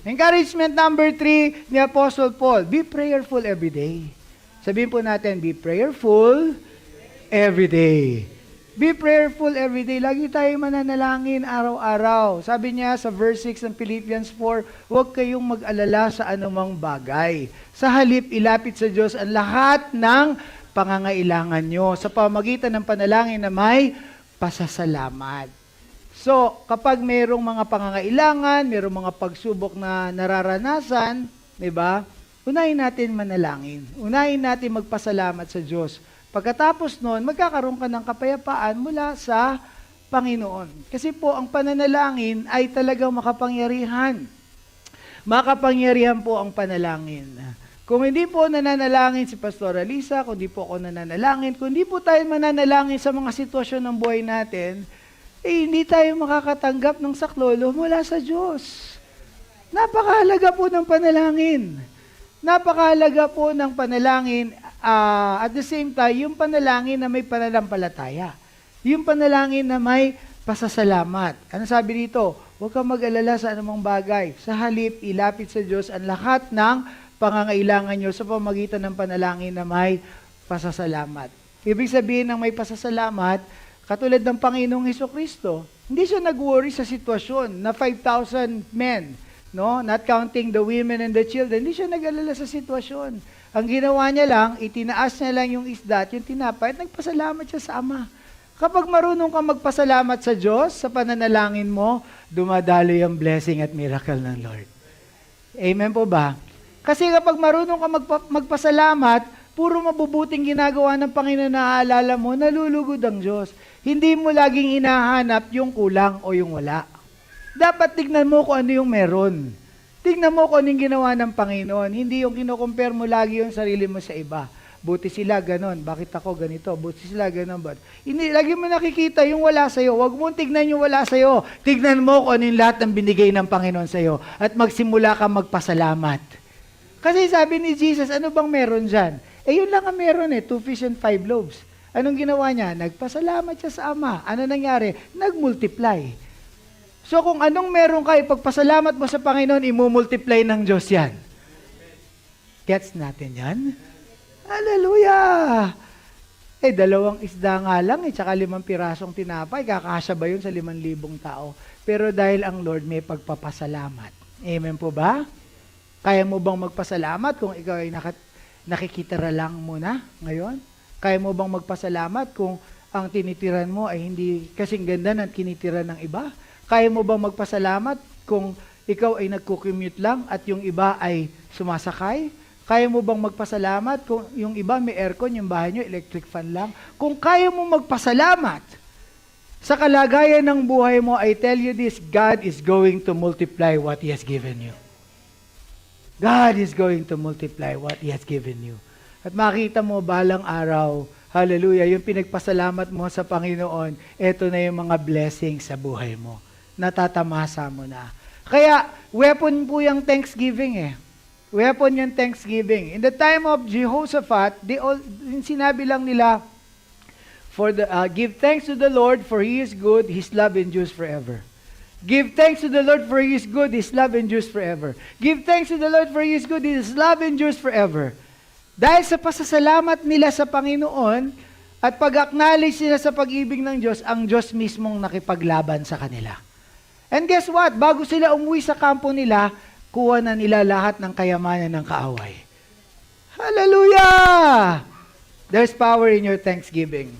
Encouragement number 3 ni Apostle Paul, be prayerful every day. Sabihin po natin, be prayerful every day. Be prayerful every day. Lagi tayo mananalangin araw-araw. Sabi niya sa verse 6 ng Philippians 4, huwag kayong mag-alala sa anumang bagay. Sa halip, ilapit sa Diyos ang lahat ng pangangailangan nyo sa pamamagitan ng panalangin na may pasasalamat. So, kapag mayroong mga pangangailangan, mayroong mga pagsubok na nararanasan, di ba? Unahin natin manalangin. Unahin natin magpasalamat sa Diyos. Pagkatapos nun, magkakaroon ka ng kapayapaan mula sa Panginoon. Kasi po, ang pananalangin ay talagang makapangyarihan. Makapangyarihan po ang panalangin. Kung hindi po nananalangin si Pastor Alisa, kung hindi po ako nananalangin, kung hindi po tayo mananalangin sa mga sitwasyon ng buhay natin, hindi tayo makakatanggap ng saklolo mula sa Diyos. Napakahalaga po ng panalangin. Napakahalaga po ng panalangin. At the same time, yung panalangin na may pananampalataya. Yung panalangin na may pasasalamat. Ano sabi dito? Huwag kang mag-alala sa anumang bagay. Sa halip, ilapit sa Diyos ang lahat ng pangangailangan nyo sa pamamagitan ng panalangin na may pasasalamat. Ibig sabihin ng may pasasalamat, katulad ng Panginoong Hesukristo, hindi siya nag-worry sa sitwasyon na 5,000 men, no? Not counting the women and the children, hindi siya nag-alala sa sitwasyon. Ang ginawa niya lang, itinaas niya lang yung isda at yung tinapay at nagpasalamat siya sa Ama. Kapag marunong kang magpasalamat sa Diyos, sa pananalangin mo, dumadaloy ang blessing at miracle ng Lord. Amen po ba? Kasi kapag marunong kang magpasalamat, puro mabubuting ginagawa ng Panginoon na aalala mo, nalulugod ang Diyos. Hindi mo laging hinahanap yung kulang o yung wala. Dapat tignan mo kung ano yung meron. Tignan mo kung ano yung ginawa ng Panginoon. Hindi yung kinocompare mo lagi yung sarili mo sa iba. Buti sila ganon. Bakit ako ganito? Buti sila ganon. Hindi, lagi mo nakikita yung wala sa'yo. Huwag mong tignan yung wala sa'yo. Tignan mo kung ano yung lahat ng binigay ng Panginoon sa'yo. At magsimula ka magpasalamat. Kasi sabi ni Jesus, ano bang meron dyan? Yun lang ang meron 2 fish and 5 loaves. Anong ginawa niya? Nagpasalamat siya sa Ama. Ano nangyari? Nagmultiply. So kung anong meron ka, ipagpasalamat mo sa Panginoon, imumultiply ng Diyos yan. Gets natin yan? Hallelujah! 2 isda nga lang, tsaka 5 pirasong tinapay, kakasya ba yun sa 5,000 tao? Pero dahil ang Lord may pagpapasalamat. Amen po ba? Kaya mo bang magpasalamat kung ikaw ay nakikitira lang muna ngayon? Kaya mo bang magpasalamat kung ang tinitiran mo ay hindi kasing ganda ng kinitiran ng iba? Kaya mo bang magpasalamat kung ikaw ay nagko-commute lang at yung iba ay sumasakay? Kaya mo bang magpasalamat kung yung iba may aircon, yung bahay nyo electric fan lang? Kung kaya mo magpasalamat sa kalagayan ng buhay mo, I tell you this, God is going to multiply what He has given you. God is going to multiply what He has given you. At makita mo balang araw, hallelujah, yung pinagpasalamat mo sa Panginoon, eto na yung mga blessings sa buhay mo. Natatamasa mo na. Kaya, weapon po yung Thanksgiving Weapon yung Thanksgiving. In the time of Jehoshaphat, sinabi lang nila, give thanks to the Lord for He is good, His love endures forever. Give thanks to the Lord for He is good, His love endures forever. Give thanks to the Lord for He is good, His love endures forever. Dahil sa pasasalamat nila sa Panginoon at pag-acknowledge nila sa pag-ibig ng Diyos, ang Diyos mismong nakipaglaban sa kanila. And guess what? Bago sila umuwi sa kampo nila, kuha na nila lahat ng kayamanan ng kaaway. Hallelujah! There's power in your thanksgiving.